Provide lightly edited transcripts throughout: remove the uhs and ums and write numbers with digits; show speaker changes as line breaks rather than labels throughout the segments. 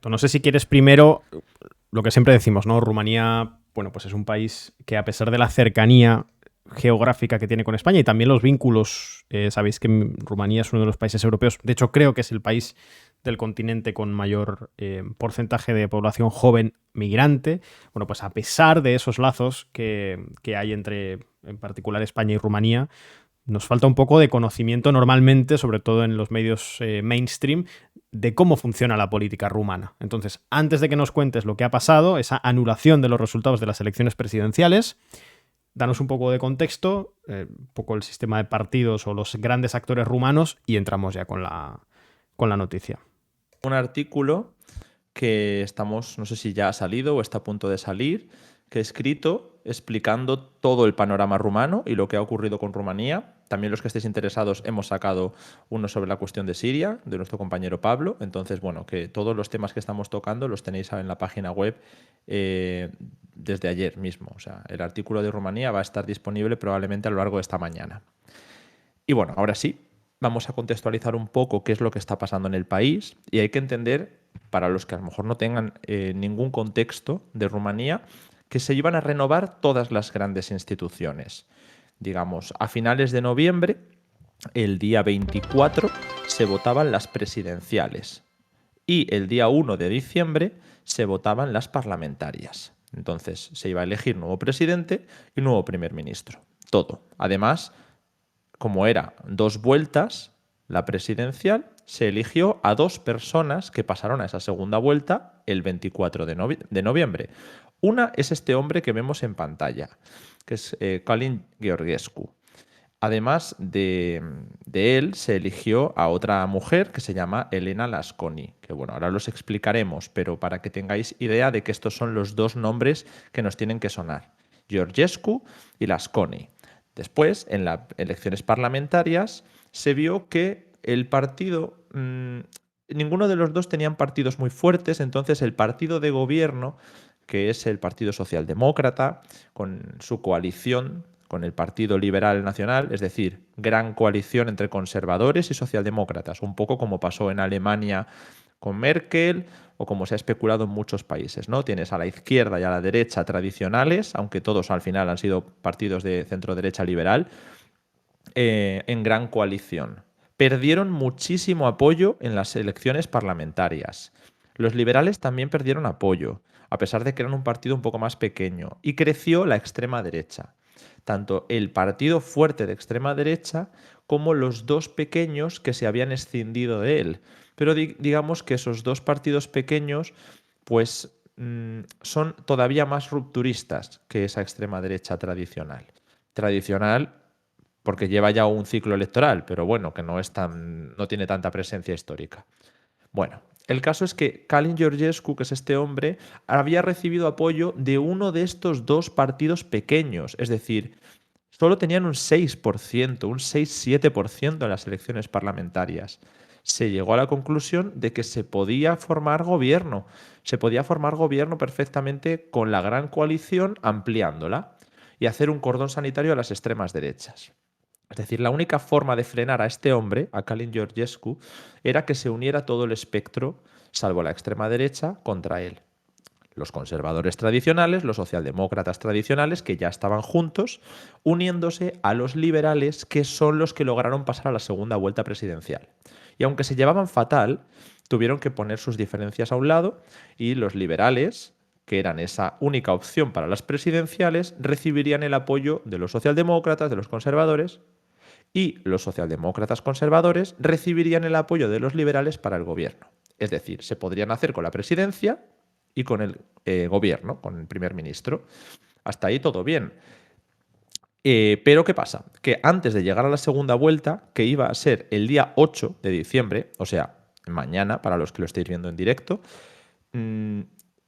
Exacto. No sé si quieres primero lo que siempre decimos, ¿no? Rumanía, bueno, pues es un país que a pesar de la cercanía geográfica que tiene con España y también los vínculos, sabéis que Rumanía es uno de los países europeos, de hecho creo que es el país del continente con mayor porcentaje de población joven migrante. Bueno, pues a pesar de esos lazos que hay entre, en particular, España y Rumanía, nos falta un poco de conocimiento normalmente, sobre todo en los medios mainstream, de cómo funciona la política rumana. Entonces, antes de que nos cuentes lo que ha pasado, esa anulación de los resultados de las elecciones presidenciales, danos un poco de contexto, un poco el sistema de partidos o los grandes actores rumanos y entramos ya con la noticia.
Un artículo que estamos, no sé si ya ha salido o está a punto de salir, que he escrito explicando todo el panorama rumano y lo que ha ocurrido con Rumanía. También los que estéis interesados hemos sacado uno sobre la cuestión de Siria, de nuestro compañero Pablo. Entonces, bueno, que todos los temas que estamos tocando los tenéis en la página web desde ayer mismo. O sea, el artículo de Rumanía va a estar disponible probablemente a lo largo de esta mañana. Y bueno, ahora sí, vamos a contextualizar un poco qué es lo que está pasando en el país y hay que entender, para los que a lo mejor no tengan ningún contexto de Rumanía, que se iban a renovar todas las grandes instituciones. Digamos, a finales de noviembre, el día 24, se votaban las presidenciales y el día 1 de diciembre se votaban las parlamentarias. Entonces se iba a elegir nuevo presidente y nuevo primer ministro. Todo. Además, como era 2 vueltas, la presidencial, se eligió a 2 personas que pasaron a esa segunda vuelta el 24 de noviembre. Una es este hombre que vemos en pantalla, que es Calin Georgescu. Además de él, se eligió a otra mujer que se llama Elena Lasconi, que bueno, ahora los explicaremos, pero para que tengáis idea de que estos son los 2 nombres que nos tienen que sonar, Georgescu y Lasconi. Después, en las elecciones parlamentarias, se vio que el partido, ninguno de los dos tenían partidos muy fuertes, entonces el partido de gobierno, que es el Partido Socialdemócrata, con su coalición con el Partido Liberal Nacional, es decir, gran coalición entre conservadores y socialdemócratas, un poco como pasó en Alemania con Merkel o como se ha especulado en muchos países, ¿no? Tienes a la izquierda y a la derecha tradicionales, aunque todos al final han sido partidos de centro-derecha liberal, en gran coalición. Perdieron muchísimo apoyo en las elecciones parlamentarias. Los liberales también perdieron apoyo, a pesar de que eran un partido un poco más pequeño, y creció la extrema derecha. Tanto el partido fuerte de extrema derecha como los 2 pequeños que se habían escindido de él. Pero digamos que esos 2 partidos pequeños pues son todavía más rupturistas que esa extrema derecha tradicional. Tradicional porque lleva ya un ciclo electoral, pero bueno, que no tiene tanta presencia histórica. Bueno, el caso es que Calin Georgescu, que es este hombre, había recibido apoyo de uno de estos 2 partidos pequeños, es decir, solo tenían un 6%, un 6-7% en las elecciones parlamentarias. Se llegó a la conclusión de que se podía formar gobierno. Se podía formar gobierno perfectamente con la gran coalición ampliándola y hacer un cordón sanitario a las extremas derechas. Es decir, la única forma de frenar a este hombre, a Calin Georgescu, era que se uniera todo el espectro, salvo la extrema derecha, contra él. Los conservadores tradicionales, los socialdemócratas tradicionales, que ya estaban juntos, uniéndose a los liberales, que son los que lograron pasar a la segunda vuelta presidencial. Y aunque se llevaban fatal, tuvieron que poner sus diferencias a un lado y los liberales, que eran esa única opción para las presidenciales, recibirían el apoyo de los socialdemócratas, de los conservadores, y los socialdemócratas conservadores recibirían el apoyo de los liberales para el gobierno. Es decir, se podrían hacer con la presidencia y con el gobierno, con el primer ministro. Hasta ahí todo bien. Pero ¿qué pasa? Que antes de llegar a la segunda vuelta, que iba a ser el día 8 de diciembre, o sea, mañana, para los que lo estéis viendo en directo,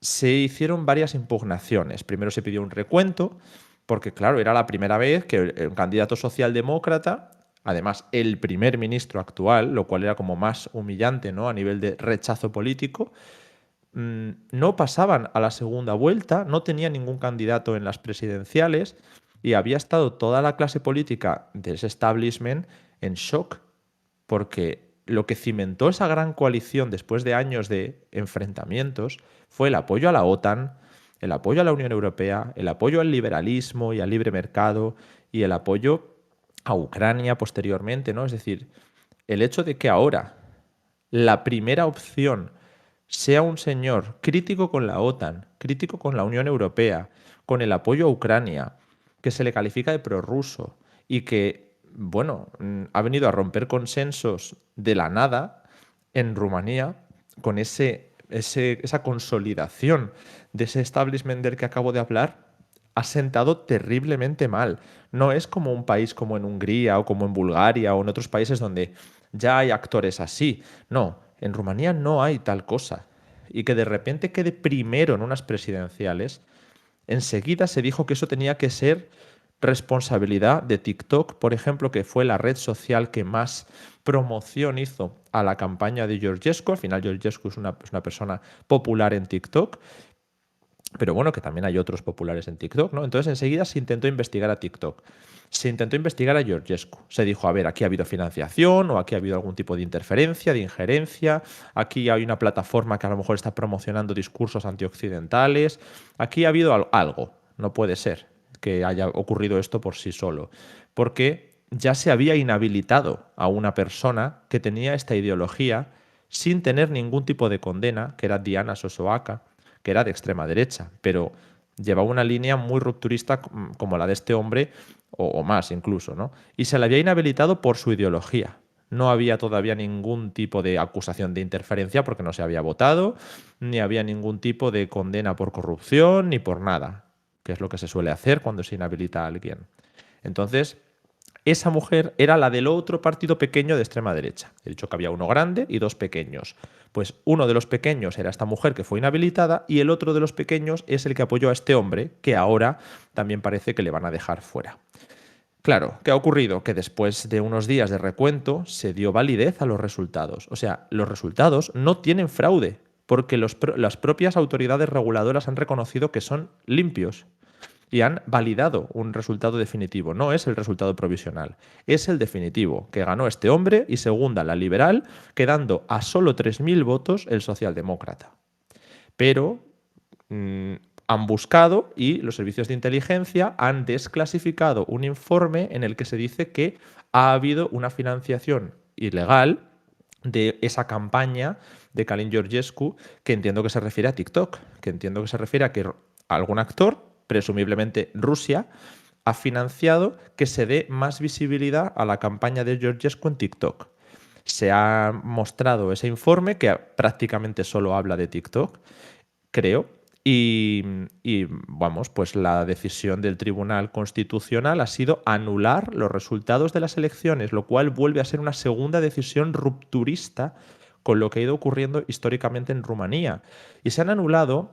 se hicieron varias impugnaciones. Primero se pidió un recuento, porque claro, era la primera vez que el candidato socialdemócrata, además el primer ministro actual, lo cual era como más humillante, ¿no? A nivel de rechazo político, no pasaban a la segunda vuelta, no tenía ningún candidato en las presidenciales y había estado toda la clase política de ese establishment en shock, porque lo que cimentó esa gran coalición después de años de enfrentamientos fue el apoyo a la OTAN, el apoyo a la Unión Europea, el apoyo al liberalismo y al libre mercado y el apoyo a Ucrania posteriormente, ¿no? Es decir, el hecho de que ahora la primera opción sea un señor crítico con la OTAN, crítico con la Unión Europea, con el apoyo a Ucrania, que se le califica de prorruso y que, bueno, ha venido a romper consensos de la nada en Rumanía con esa consolidación de ese establishment del que acabo de hablar, ha sentado terriblemente mal. No es como un país como en Hungría o como en Bulgaria o en otros países donde ya hay actores así. No, en Rumanía no hay tal cosa. Y que de repente quede primero en unas presidenciales, enseguida se dijo que eso tenía que ser responsabilidad de TikTok, por ejemplo, que fue la red social que más promoción hizo a la campaña de Georgescu. Al final Georgescu es una persona popular en TikTok, pero bueno, que también hay otros populares en TikTok, ¿no? Entonces enseguida se intentó investigar a TikTok. Se intentó investigar a Georgescu. Se dijo, a ver, aquí ha habido financiación o aquí ha habido algún tipo de interferencia, de injerencia. Aquí hay una plataforma que a lo mejor está promocionando discursos antioccidentales. Aquí ha habido algo. No puede ser que haya ocurrido esto por sí solo. Porque ya se había inhabilitado a una persona que tenía esta ideología sin tener ningún tipo de condena, que era Diana Sosoaka, que era de extrema derecha, pero llevaba una línea muy rupturista como la de este hombre, o más incluso, ¿no? Y se le había inhabilitado por su ideología. No había todavía ningún tipo de acusación de interferencia porque no se había votado, ni había ningún tipo de condena por corrupción, ni por nada, que es lo que se suele hacer cuando se inhabilita a alguien. Entonces, esa mujer era la del otro partido pequeño de extrema derecha. He dicho que había uno grande y dos pequeños. Pues uno de los pequeños era esta mujer que fue inhabilitada y el otro de los pequeños es el que apoyó a este hombre, que ahora también parece que le van a dejar fuera. Claro, ¿qué ha ocurrido? Que después de unos días de recuento se dio validez a los resultados. O sea, los resultados no tienen fraude, porque las propias autoridades reguladoras han reconocido que son limpios y han validado un resultado definitivo. No es el resultado provisional, es el definitivo, que ganó este hombre y segunda la liberal, quedando a solo 3.000 votos el socialdemócrata. Pero han buscado y los servicios de inteligencia han desclasificado un informe en el que se dice que ha habido una financiación ilegal de esa campaña de Călin Georgescu, que entiendo que se refiere a TikTok, que entiendo que se refiere a que algún actor, presumiblemente Rusia, ha financiado que se dé más visibilidad a la campaña de Georgescu en TikTok. Se ha mostrado ese informe que prácticamente solo habla de TikTok, creo, y vamos, pues la decisión del Tribunal Constitucional ha sido anular los resultados de las elecciones, lo cual vuelve a ser una segunda decisión rupturista con lo que ha ido ocurriendo históricamente en Rumanía. Y se han anulado,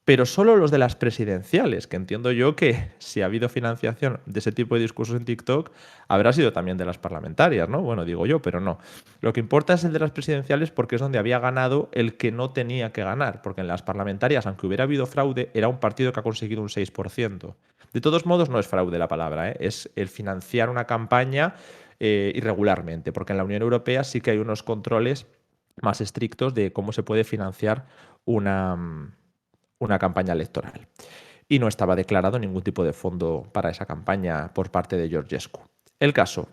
pero solo los de las presidenciales, que entiendo yo que si ha habido financiación de ese tipo de discursos en TikTok, habrá sido también de las parlamentarias, ¿no? Bueno, digo yo, pero no. Lo que importa es el de las presidenciales porque es donde había ganado el que no tenía que ganar, porque en las parlamentarias, aunque hubiera habido fraude, era un partido que ha conseguido un 6%. De todos modos, no es fraude la palabra, ¿eh? Es el financiar una campaña irregularmente, porque en la Unión Europea sí que hay unos controles más estrictos de cómo se puede financiar una campaña electoral. Y no estaba declarado ningún tipo de fondo para esa campaña por parte de Georgescu. El caso,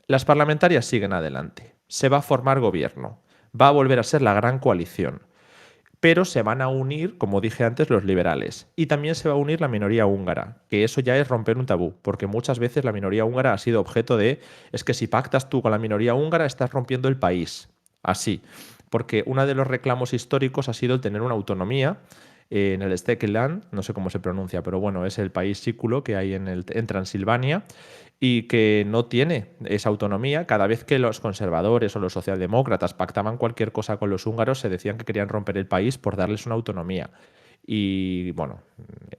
las parlamentarias siguen adelante. Se va a formar gobierno. Va a volver a ser la gran coalición. Pero se van a unir, como dije antes, los liberales. Y también se va a unir la minoría húngara, que eso ya es romper un tabú, porque muchas veces la minoría húngara ha sido objeto de, es que si pactas tú con la minoría húngara estás rompiendo el país. Así. Porque uno de los reclamos históricos ha sido el tener una autonomía en el Stekeland, no sé cómo se pronuncia, pero bueno, es el país sículo que hay en Transilvania y que no tiene esa autonomía. Cada vez que los conservadores o los socialdemócratas pactaban cualquier cosa con los húngaros, se decían que querían romper el país por darles una autonomía. Y bueno,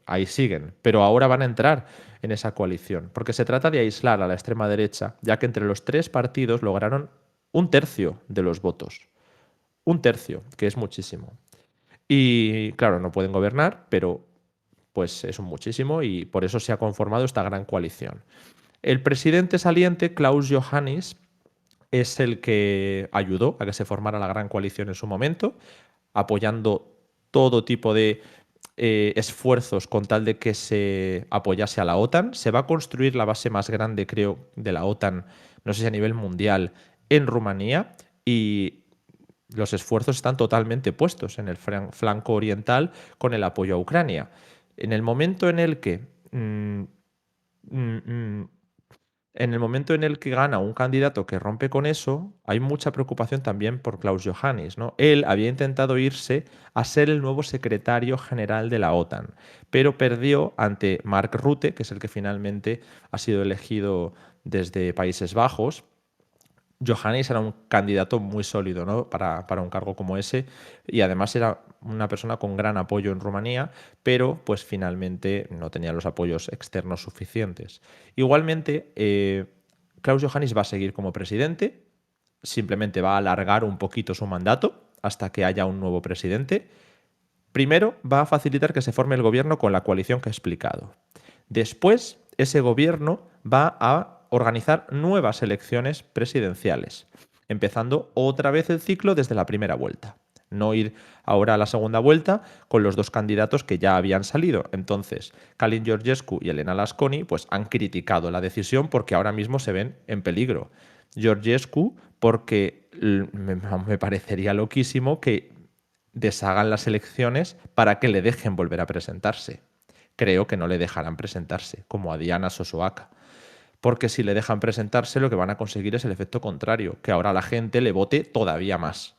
ahí siguen, pero ahora van a entrar en esa coalición, porque se trata de aislar a la extrema derecha, ya que entre los tres partidos lograron un tercio de los votos. Un tercio, que es muchísimo. Y claro, no pueden gobernar, pero pues es un muchísimo y por eso se ha conformado esta gran coalición. El presidente saliente, Klaus Johannes, es el que ayudó a que se formara la Gran Coalición en su momento, apoyando todo tipo de esfuerzos con tal de que se apoyase a la OTAN. Se va a construir la base más grande, creo, de la OTAN, no sé si a nivel mundial, en Rumanía, y los esfuerzos están totalmente puestos en el flanco oriental con el apoyo a Ucrania. En el momento en el que mm, mm, en el momento en el que gana un candidato que rompe con eso, hay mucha preocupación también por Klaus Johannes, ¿no? Él había intentado irse a ser el nuevo secretario general de la OTAN, pero perdió ante Mark Rutte, que es el que finalmente ha sido elegido desde Países Bajos. Johannes era un candidato muy sólido, ¿no? Para un cargo como ese, y además era una persona con gran apoyo en Rumanía, pero pues finalmente no tenía los apoyos externos suficientes. Igualmente, Klaus Johannes va a seguir como presidente, simplemente va a alargar un poquito su mandato hasta que haya un nuevo presidente. Primero, va a facilitar que se forme el gobierno con la coalición que he explicado. Después, ese gobierno va a organizar nuevas elecciones presidenciales, empezando otra vez el ciclo desde la primera vuelta. No ir ahora a la segunda vuelta con los dos candidatos que ya habían salido. Entonces, Kalin Georgescu y Elena Lasconi pues, han criticado la decisión porque ahora mismo se ven en peligro. Georgescu porque me parecería loquísimo que deshagan las elecciones para que le dejen volver a presentarse. Creo que no le dejarán presentarse, como a Diana Sosoaka. Porque si le dejan presentarse, lo que van a conseguir es el efecto contrario, que ahora la gente le vote todavía más.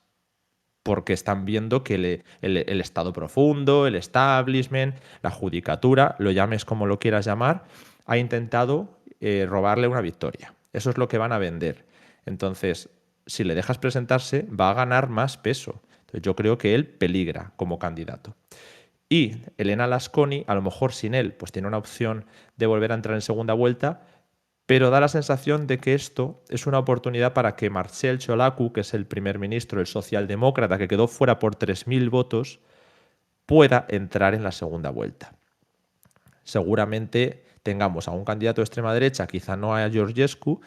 Porque están viendo que el Estado profundo, el establishment, la judicatura, lo llames como lo quieras llamar, ha intentado robarle una victoria. Eso es lo que van a vender. Entonces, si le dejas presentarse, va a ganar más peso. Entonces, yo creo que él peligra como candidato. Y Elena Lasconi, a lo mejor sin él, pues tiene una opción de volver a entrar en segunda vuelta, pero da la sensación de que esto es una oportunidad para que Marcel Ciolacu, que es el primer ministro, el socialdemócrata, que quedó fuera por 3.000 votos, pueda entrar en la segunda vuelta. Seguramente tengamos a un candidato de extrema derecha, quizá no a Georgescu,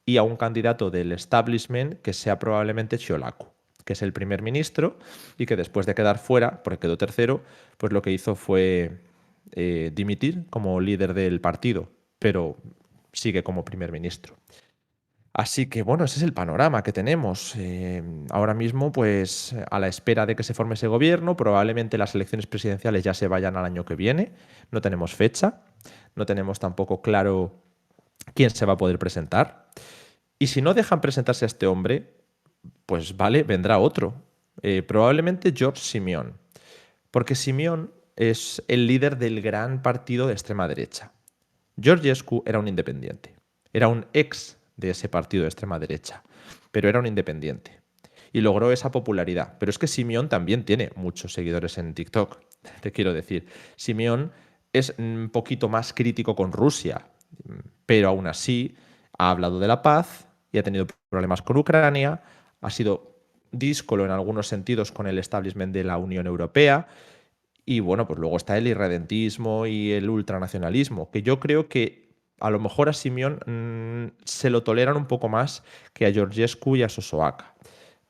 y a un candidato del establishment que sea probablemente Ciolacu, que es el primer ministro y que después de quedar fuera, porque quedó tercero, pues lo que hizo fue dimitir como líder del partido, pero sigue como primer ministro. Así que bueno, ese es el panorama que tenemos. Ahora mismo, pues a la espera de que se forme ese gobierno, probablemente las elecciones presidenciales ya se vayan al año que viene. No tenemos fecha, no tenemos tampoco claro quién se va a poder presentar. Y si no dejan presentarse a este hombre, pues vale, vendrá otro. Probablemente George Simeón, porque Simeón es el líder del gran partido de extrema derecha. Georgescu era un independiente, era un ex de ese partido de extrema derecha, pero era un independiente. Y logró esa popularidad. Pero es que Simeón también tiene muchos seguidores en TikTok, te quiero decir. Simeón es un poquito más crítico con Rusia, pero aún así ha hablado de la paz y ha tenido problemas con Ucrania, ha sido díscolo en algunos sentidos con el establishment de la Unión Europea. Y bueno, pues luego está el irredentismo y el ultranacionalismo, que yo creo que a lo mejor a Simeón se lo toleran un poco más que a Georgescu y a Sosoaka,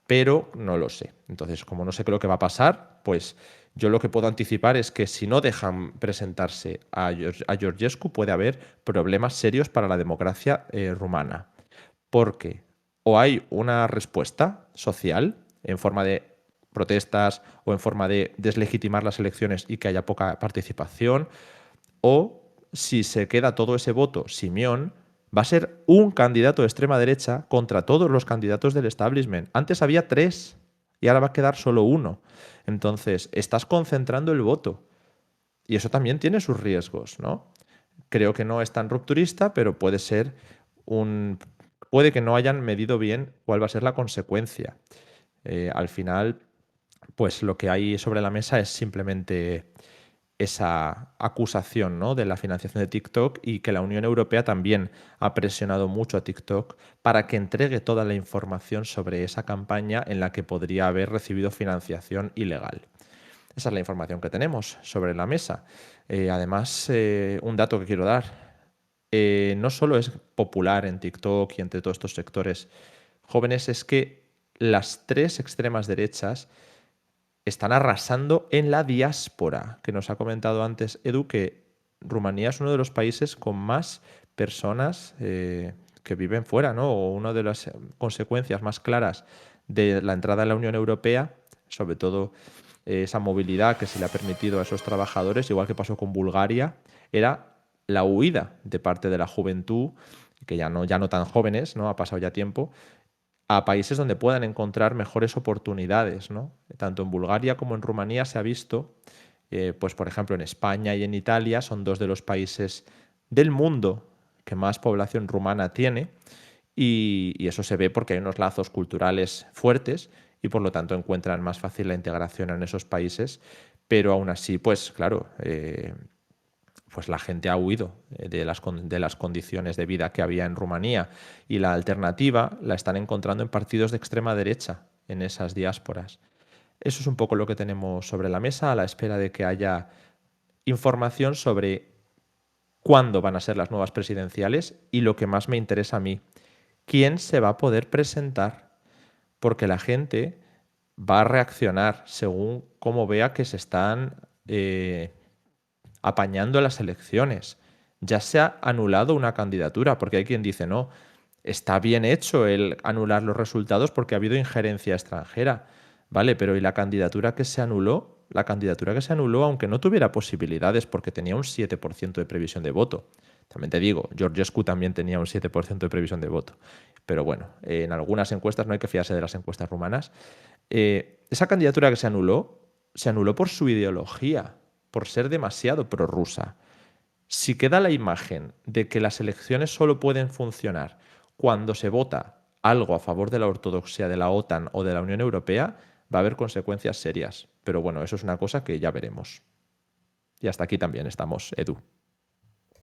pero no lo sé. Entonces, como no sé qué es lo que va a pasar, pues yo lo que puedo anticipar es que si no dejan presentarse a Georgescu puede haber problemas serios para la democracia rumana, porque o hay una respuesta social en forma de protestas o en forma de deslegitimar las elecciones y que haya poca participación, o si se queda todo ese voto, Simeón va a ser un candidato de extrema derecha contra todos los candidatos del establishment. Antes había tres y ahora va a quedar solo uno. Entonces, estás concentrando el voto. Y eso también tiene sus riesgos, ¿no? Creo que no es tan rupturista, pero puede ser un... Puede que no hayan medido bien cuál va a ser la consecuencia. Al final, pues lo que hay sobre la mesa es simplemente esa acusación, ¿no?, de la financiación de TikTok, y que la Unión Europea también ha presionado mucho a TikTok para que entregue toda la información sobre esa campaña en la que podría haber recibido financiación ilegal. Esa es la información que tenemos sobre la mesa. Además, un dato que quiero dar. No solo es popular en TikTok y entre todos estos sectores jóvenes, es que las tres extremas derechas están arrasando en la diáspora, que nos ha comentado antes Edu, que Rumanía es uno de los países con más personas que viven fuera, ¿no? O una de las consecuencias más claras de la entrada en la Unión Europea, sobre todo esa movilidad que se le ha permitido a esos trabajadores, igual que pasó con Bulgaria, era la huida de parte de la juventud, que ya no tan jóvenes, ¿no? Ha pasado ya tiempo, a países donde puedan encontrar mejores oportunidades, ¿no? Tanto en Bulgaria como en Rumanía se ha visto, pues por ejemplo en España y en Italia son dos de los países del mundo que más población rumana tiene y eso se ve porque hay unos lazos culturales fuertes y por lo tanto encuentran más fácil la integración en esos países, pero aún así, pues claro, pues la gente ha huido de las condiciones de vida que había en Rumanía y la alternativa la están encontrando en partidos de extrema derecha en esas diásporas. Eso es un poco lo que tenemos sobre la mesa a la espera de que haya información sobre cuándo van a ser las nuevas presidenciales y lo que más me interesa a mí, quién se va a poder presentar, porque la gente va a reaccionar según cómo vea que se están apañando las elecciones. Ya se ha anulado una candidatura, porque hay quien dice, no, está bien hecho el anular los resultados porque ha habido injerencia extranjera. Vale, pero ¿y la candidatura que se anuló? La candidatura que se anuló, aunque no tuviera posibilidades porque tenía un 7% de previsión de voto. También te digo, Georgescu también tenía un 7% de previsión de voto. Pero bueno, en algunas encuestas no hay que fiarse de las encuestas rumanas. Esa candidatura que se anuló por su ideología, por ser demasiado prorrusa. Si queda la imagen de que las elecciones solo pueden funcionar cuando se vota algo a favor de la ortodoxia de la OTAN o de la Unión Europea, va a haber consecuencias serias. Pero bueno, eso es una cosa que ya veremos. Y hasta aquí también estamos, Edu.